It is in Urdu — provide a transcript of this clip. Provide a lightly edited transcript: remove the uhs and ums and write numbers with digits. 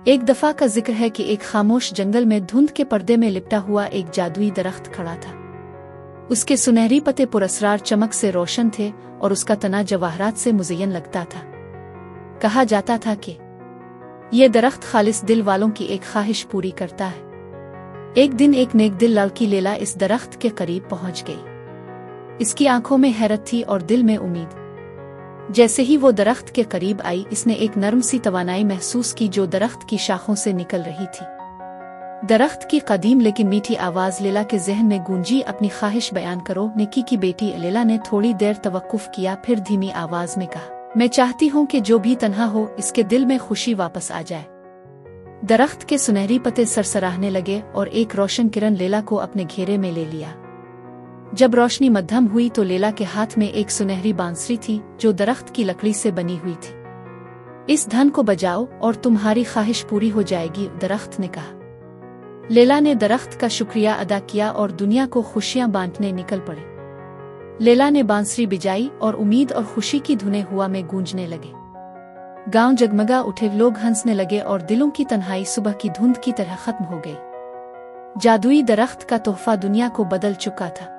ایک دفعہ کا ذکر ہے کہ ایک خاموش جنگل میں دھند کے پردے میں لپٹا ہوا ایک جادوئی درخت کھڑا تھا۔ اس کے سنہری پتے پراسرار چمک سے روشن تھے اور اس کا تنا جواہرات سے مزین لگتا تھا۔ کہا جاتا تھا کہ یہ درخت خالص دل والوں کی ایک خواہش پوری کرتا ہے۔ ایک دن ایک نیک دل لڑکی لیلا اس درخت کے قریب پہنچ گئی۔ اس کی آنکھوں میں حیرت تھی اور دل میں امید۔ جیسے ہی وہ درخت کے قریب آئی، اس نے ایک نرم سی توانائی محسوس کی جو درخت کی شاخوں سے نکل رہی تھی۔ درخت کی قدیم لیکن میٹھی آواز لیلا کے ذہن میں گونجی، اپنی خواہش بیان کرو نیکی کی بیٹی۔ لیلا نے تھوڑی دیر توقف کیا، پھر دھیمی آواز میں کہا، میں چاہتی ہوں کہ جو بھی تنہا ہو اس کے دل میں خوشی واپس آ جائے۔ درخت کے سنہری پتے سرسراہنے لگے اور ایک روشن کرن لیلا کو اپنے گھیرے میں لے لیا۔ جب روشنی مدھم ہوئی تو لیلا کے ہاتھ میں ایک سنہری بانسری تھی جو درخت کی لکڑی سے بنی ہوئی تھی۔ اس دھن کو بجاؤ اور تمہاری خواہش پوری ہو جائے گی، درخت نے کہا۔ لیلا نے درخت کا شکریہ ادا کیا اور دنیا کو خوشیاں بانٹنے نکل پڑی۔ لیلا نے بانسری بجائی اور امید اور خوشی کی دھنیں ہوا میں گونجنے لگے۔ گاؤں جگمگا اٹھے، لوگ ہنسنے لگے اور دلوں کی تنہائی صبح کی دھند کی طرح ختم ہو گئی۔ جادوئی درخت کا تحفہ دنیا کو بدل چکا تھا۔